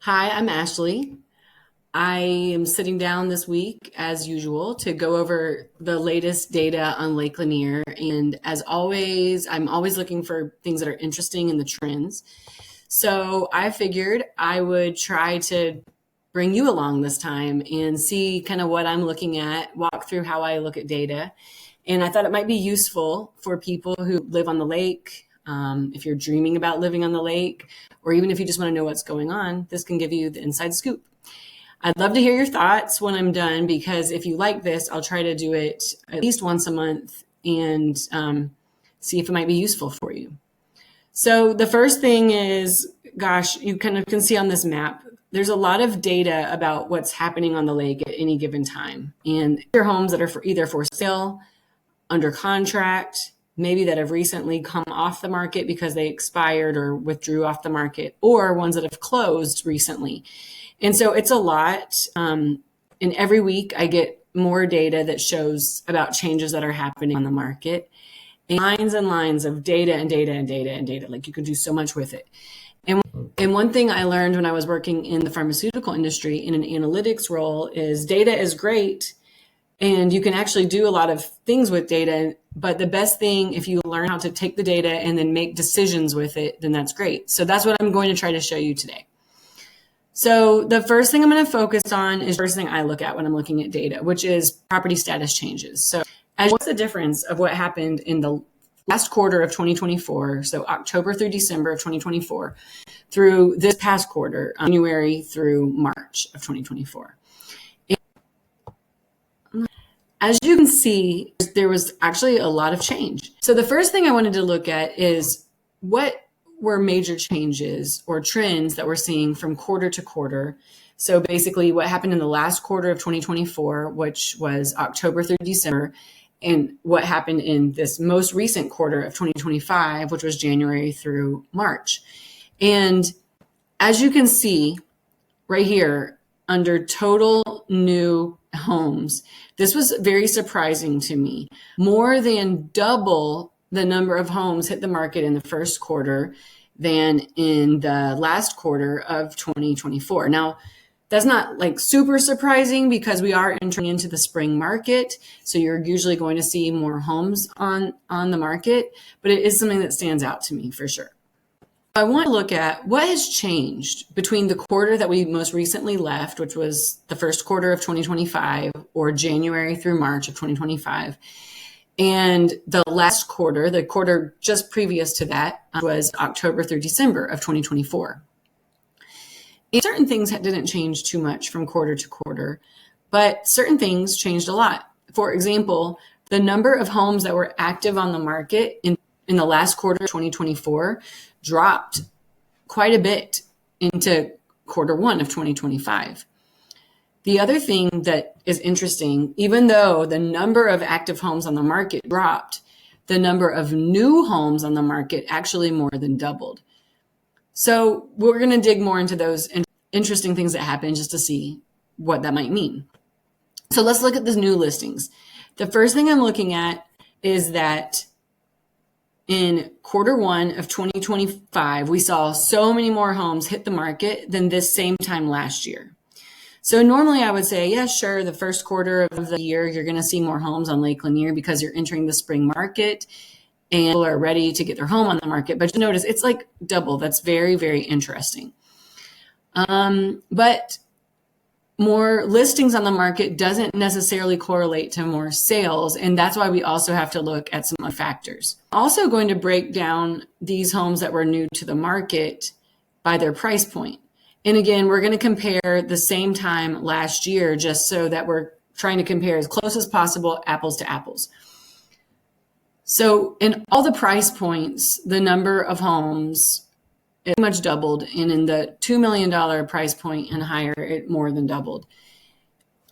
Hi, I'm Ashley. I am sitting down this week, as usual, to go over the latest data on Lake Lanier. And as always, I'm always looking for things that are interesting in the trends. So I figured I would try to bring you along this time and see kind of what I'm looking at, walk through how I look at data. And I thought it might be useful for people who live on the lake. If you're dreaming about living on the lake, or even if you just want to know what's going on, this can give you the inside scoop. I'd love to hear your thoughts when I'm done, because if you like this, I'll try to do it at least once a month and see if it might be useful for you. So the first thing is, gosh, you kind of can see on this map, there's a lot of data about what's happening on the lake at any given time. And there are homes that are either for sale, under contract, maybe that have recently come off the market because they expired or withdrew off the market, or ones that have closed recently. And so it's a lot. And every week I get more data that shows about changes that are happening on the market. And lines of data and data and data and data. Like, you can do so much with it. And one thing I learned when I was working in the pharmaceutical industry in an analytics role is data is great, and you can actually do a lot of things with data. But the best thing, if you learn how to take the data and then make decisions with it, then that's great. So that's what I'm going to try to show you today. So the first thing I'm going to focus on is the first thing I look at when I'm looking at data, which is property status changes. So what's the difference of what happened in the last quarter of 2024, so October through December of 2024, through this past quarter, January through March of 2024. As you can see, there was actually a lot of change. So the first thing I wanted to look at is what were major changes or trends that we're seeing from quarter to quarter. So basically what happened in the last quarter of 2024, which was October through December, and what happened in this most recent quarter of 2025, which was January through March. And as you can see right here under total new homes, this was very surprising to me. More than double the number of homes hit the market in the first quarter than in the last quarter of 2024. Now, that's not like super surprising because we are entering into the spring market. So you're usually going to see more homes on the market, but it is something that stands out to me for sure. I want to look at what has changed between the quarter that we most recently left, which was the first quarter of 2025, or January through March of 2025, and the last quarter, the quarter just previous to that, was October through December of 2024. And certain things didn't change too much from quarter to quarter, but certain things changed a lot. For example, the number of homes that were active on the market in the last quarter of 2024 dropped quite a bit into quarter one of 2025. The other thing that is interesting, even though the number of active homes on the market dropped, the number of new homes on the market actually more than doubled. So we're going to dig more into those interesting things that happened just to see what that might mean. So let's look at the new listings. The first thing I'm looking at is that in quarter one of 2025, we saw so many more homes hit the market than this same time last year. So normally I would say, yeah, sure, the first quarter of the year, you're going to see more homes on Lake Lanier because you're entering the spring market and people are ready to get their home on the market. But you notice it's like double. That's very, very interesting. But more listings on the market doesn't necessarily correlate to more sales. And that's why we also have to look at some other factors. Also going to break down these homes that were new to the market by their price point. And again, we're going to compare the same time last year just so that we're trying to compare as close as possible, apples to apples. So in all the price points, the number of homes pretty much doubled. And in the $2 million price point and higher, it more than doubled.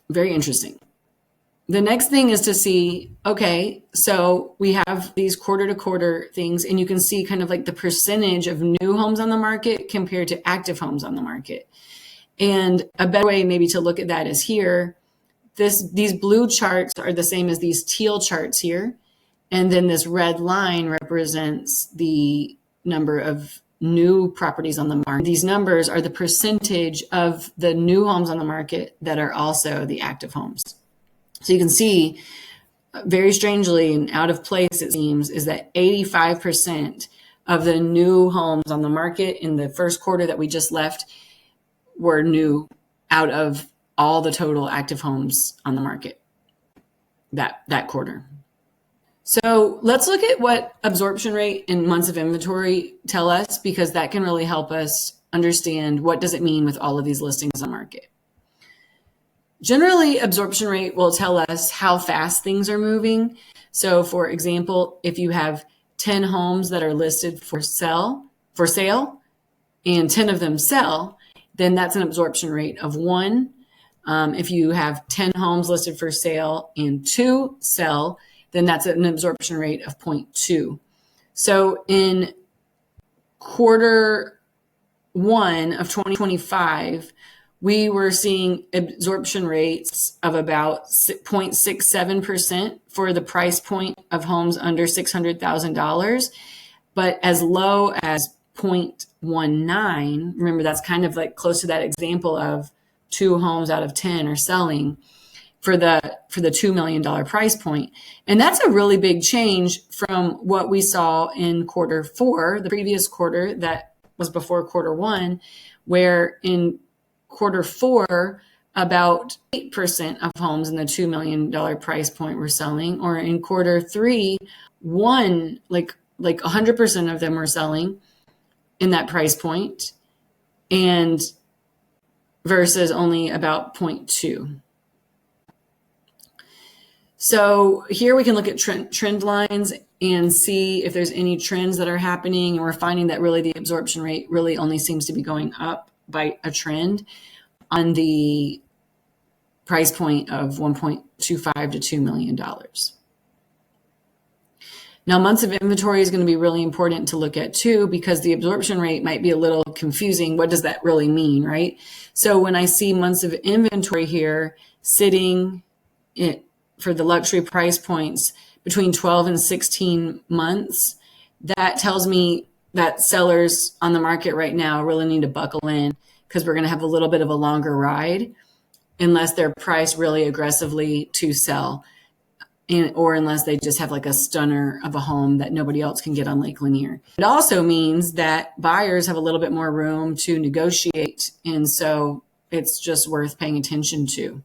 Very interesting. The next thing is to see, okay, so we have these quarter to quarter things, and you can see kind of like the percentage of new homes on the market compared to active homes on the market. And a better way maybe to look at that is here. These blue charts are the same as these teal charts here. And then this red line represents the number of new properties on the market. These numbers are the percentage of the new homes on the market that are also the active homes. So you can see, very strangely and out of place, it seems, is that 85% of the new homes on the market in the first quarter that we just left were new out of all the total active homes on the market that quarter. So let's look at what absorption rate and months of inventory tell us, because that can really help us understand what does it mean with all of these listings on the market. Generally, absorption rate will tell us how fast things are moving. So for example, if you have 10 homes that are listed for sale, and 10 of them sell, then that's an absorption rate of 1. If you have 10 homes listed for sale and 2 sell, then that's an absorption rate of 0.2. So in quarter 1 of 2025, we were seeing absorption rates of about 0.67% for the price point of homes under $600,000, but as low as 0.19. Remember, that's kind of like close to that example of 2 homes out of 10 are selling for the $2 million price point. And that's a really big change from what we saw in quarter 4, the previous quarter that was before quarter 1, where in quarter 4, about 8% of homes in the $2 million price point were selling, or in quarter 3, like 100% of them were selling in that price point, and versus only about 0.2. So here we can look at trend lines and see if there's any trends that are happening. And we're finding that really the absorption rate really only seems to be going up by a trend on the price point of $1.25 to $2 million. Now, months of inventory is going to be really important to look at too, because the absorption rate might be a little confusing. What does that really mean, right? So when I see months of inventory here sitting for the luxury price points between 12 and 16 months, that tells me that sellers on the market right now really need to buckle in, because we're going to have a little bit of a longer ride unless they're priced really aggressively to sell, or unless they just have like a stunner of a home that nobody else can get on Lake Lanier. It also means that buyers have a little bit more room to negotiate, and so it's just worth paying attention to.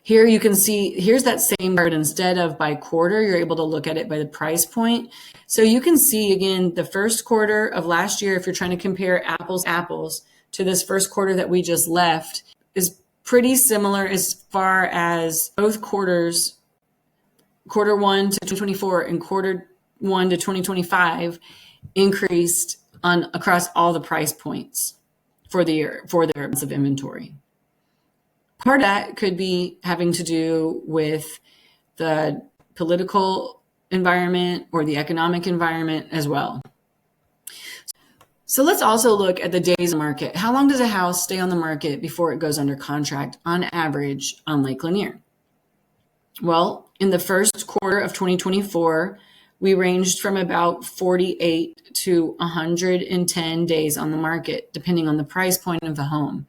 Here you can see, here's that same chart. Instead of by quarter, you're able to look at it by the price point. So you can see, again, the first quarter of last year, if you're trying to compare apples to apples to this first quarter that we just left, is pretty similar as far as both quarters, quarter 1 to 2024 and quarter 1 to 2025, increased across all the price points for the year, for their months of inventory. Part of that could be having to do with the political environment or the economic environment as well. So let's also look at the days on market. How long does a house stay on the market before it goes under contract on average on Lake Lanier? Well, in the first quarter of 2024, we ranged from about 48 to 110 days on the market, depending on the price point of the home.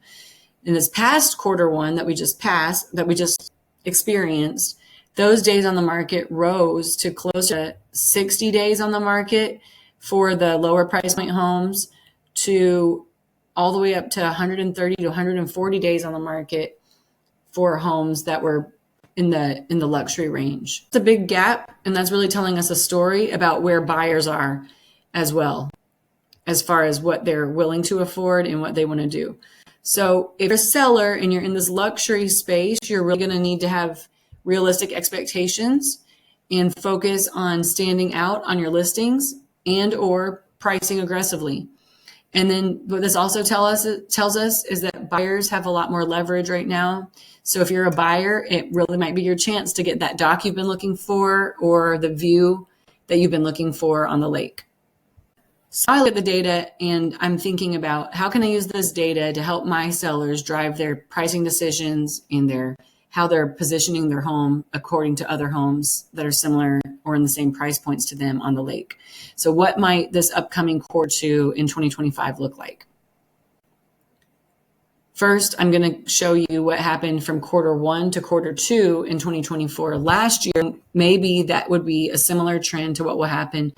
In this past quarter 1 that we just experienced, those days on the market rose to close to 60 days on the market for the lower price point homes, to all the way up to 130 to 140 days on the market for homes that were in the luxury range. It's a big gap, and that's really telling us a story about where buyers are as well, as far as what they're willing to afford and what they want to do. So if you're a seller and you're in this luxury space, you're really going to need to have realistic expectations and focus on standing out on your listings and or pricing aggressively. And then what this also tells us is that buyers have a lot more leverage right now. So if you're a buyer, it really might be your chance to get that dock you've been looking for or the view that you've been looking for on the lake. So I look at the data and I'm thinking about how can I use this data to help my sellers drive their pricing decisions and their how they're positioning their home according to other homes that are similar or in the same price points to them on the lake. So what might this upcoming quarter two in 2025 look like? First, I'm going to show you what happened from quarter one to quarter two in 2024 last year. Maybe that would be a similar trend to what will happen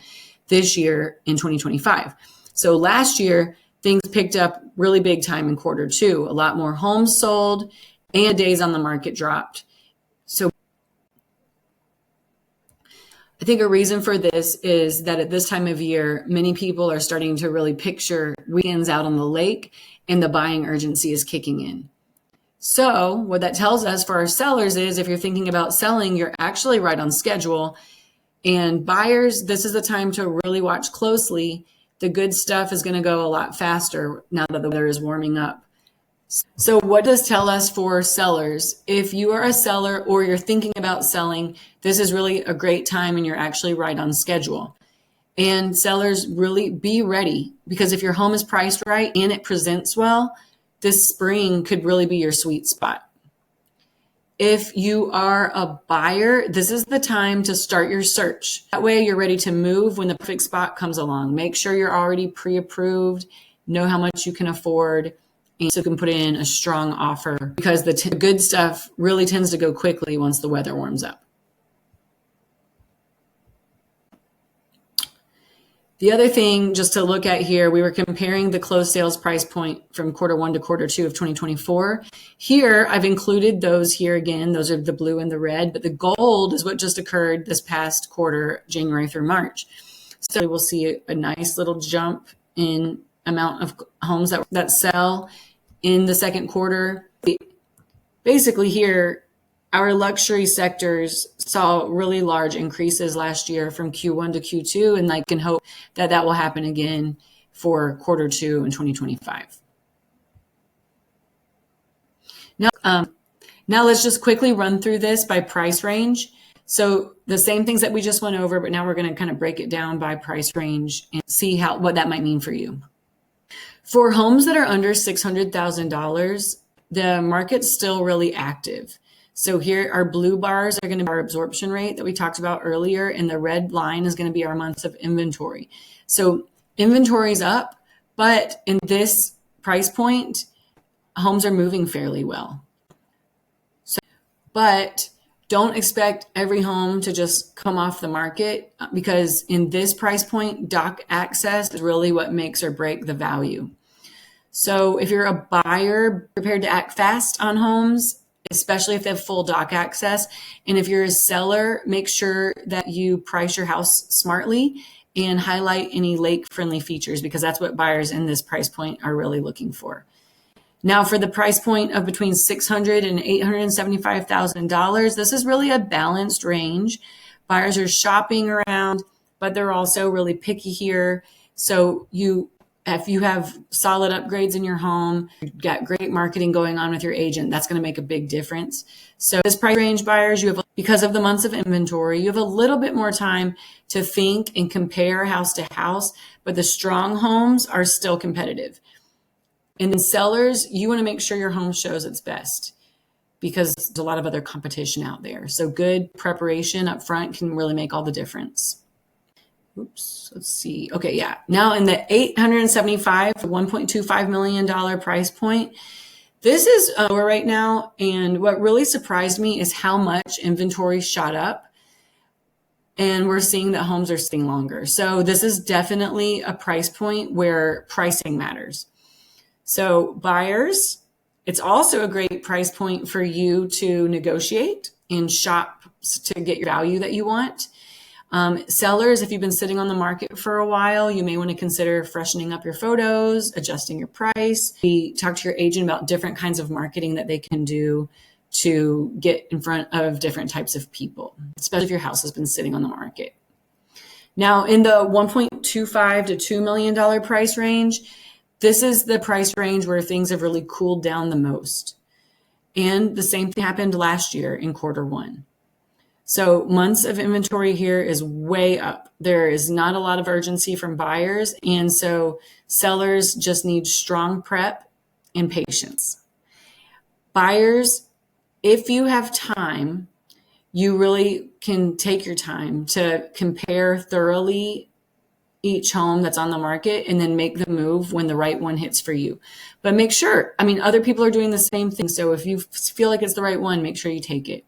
this year in 2025. So last year, things picked up really big time in quarter two. A lot more homes sold and days on the market dropped. So I think a reason for this is that at this time of year, many people are starting to really picture weekends out on the lake and the buying urgency is kicking in. So what that tells us for our sellers is if you're thinking about selling, you're actually right on schedule. And buyers, this is the time to really watch closely. The good stuff is going to go a lot faster now that the weather is warming up. So what does this tell us for sellers? If you are a seller or you're thinking about selling, this is really a great time and you're actually right on schedule. And sellers, really be ready, because if your home is priced right and it presents well, this spring could really be your sweet spot. If you are a buyer, this is the time to start your search. That way you're ready to move when the perfect spot comes along. Make sure you're already pre-approved, know how much you can afford, and so you can put in a strong offer, because the good stuff really tends to go quickly once the weather warms up. The other thing just to look at here, we were comparing the closed sales price point from quarter one to quarter two of 2024. Here, I've included those here again. Those are the blue and the red, but the gold is what just occurred this past quarter, January through March. So we will see a nice little jump in amount of homes that sell in the second quarter. Basically here, our luxury sectors saw really large increases last year from Q1 to Q2, and I can hope that that will happen again for quarter two in 2025. Now let's just quickly run through this by price range. So the same things that we just went over, but now we're going to kind of break it down by price range and see what that might mean for you. For homes that are under $600,000, the market's still really active. So here our blue bars are going to be our absorption rate that we talked about earlier, and the red line is going to be our months of inventory. So inventory is up, but in this price point, homes are moving fairly well. But don't expect every home to just come off the market, because in this price point, dock access is really what makes or break the value. So if you're a buyer, prepared to act fast on homes, especially if they have full dock access. And if you're a seller, make sure that you price your house smartly and highlight any lake-friendly features, because that's what buyers in this price point are really looking for. Now, for the price point of between $600,000 and $875,000, this is really a balanced range. Buyers are shopping around, but they're also really picky here. So if you have solid upgrades in your home, you've got great marketing going on with your agent, that's going to make a big difference. So this price range, buyers, because of the months of inventory, you have a little bit more time to think and compare house to house, but the strong homes are still competitive. And then sellers, you want to make sure your home shows its best, because there's a lot of other competition out there. So good preparation up front can really make all the difference. Oops, let's see. Okay, yeah. Now in the $875 to $1.25 million price point, this is lower right now. And what really surprised me is how much inventory shot up. And we're seeing that homes are staying longer. So this is definitely a price point where pricing matters. So buyers, it's also a great price point for you to negotiate and shop to get your value that you want. Sellers, if you've been sitting on the market for a while, you may want to consider freshening up your photos, adjusting your price. Talk to your agent about different kinds of marketing that they can do to get in front of different types of people, especially if your house has been sitting on the market. Now, in the $1.25 to $2 million price range, this is the price range where things have really cooled down the most. And the same thing happened last year in quarter one. So months of inventory here is way up. There is not a lot of urgency from buyers. And so sellers just need strong prep and patience. Buyers, If you have time, you really can take your time to compare thoroughly each home that's on the market and then make the move when the right one hits for you. But make sure, I mean, other people are doing the same thing. So if you feel like it's the right one, make sure you take it.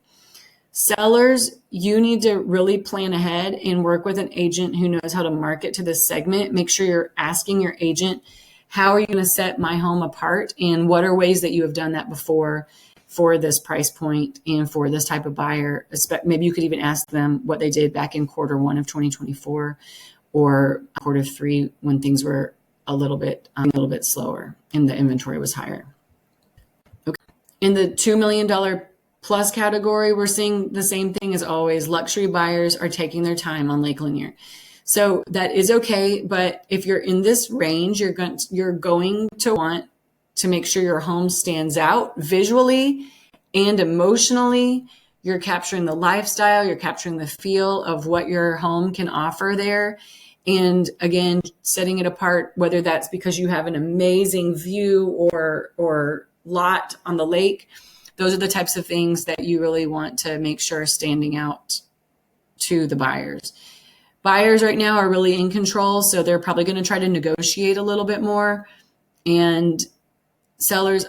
Sellers, you need to really plan ahead and work with an agent who knows how to market to this segment. Make sure you're asking your agent, how are you going to set my home apart? And what are ways that you have done that before for this price point and for this type of buyer? Maybe you could even ask them what they did back in quarter 1 of 2024 or quarter 3 when things were a little bit slower and the inventory was higher. Okay. In the $2 million plus category, we're seeing the same thing as always. Luxury buyers are taking their time on Lake Lanier. So that is okay. But if you're in this range, you're going to want to make sure your home stands out visually and emotionally. You're capturing the lifestyle, you're capturing the feel of what your home can offer there. And again, setting it apart, whether that's because you have an amazing view or lot on the lake. Those are the types of things that you really want to make sure are standing out to the buyers. Buyers right now are really in control, so they're probably going to try to negotiate a little bit more. And sellers,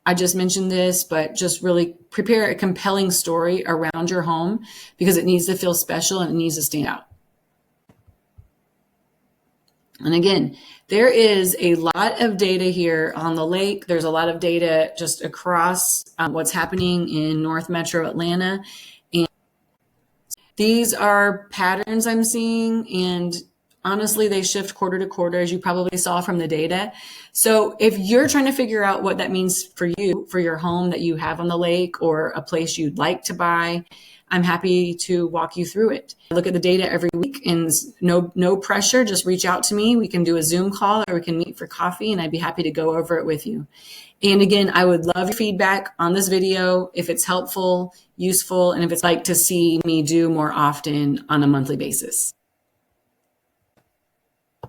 I just mentioned this, but just really prepare a compelling story around your home because it needs to feel special and it needs to stand out. And again, there is a lot of data here on the lake. There's a lot of data just across what's happening in North Metro Atlanta. And these are patterns I'm seeing. And honestly, they shift quarter to quarter, as you probably saw from the data. So if you're trying to figure out what that means for you, for your home that you have on the lake or a place you'd like to buy, I'm happy to walk you through it. I look at the data every week and no pressure. Just reach out to me. We can do a Zoom call or we can meet for coffee and I'd be happy to go over it with you. And again, I would love your feedback on this video if it's helpful, useful, and if it's like to see me do more often on a monthly basis.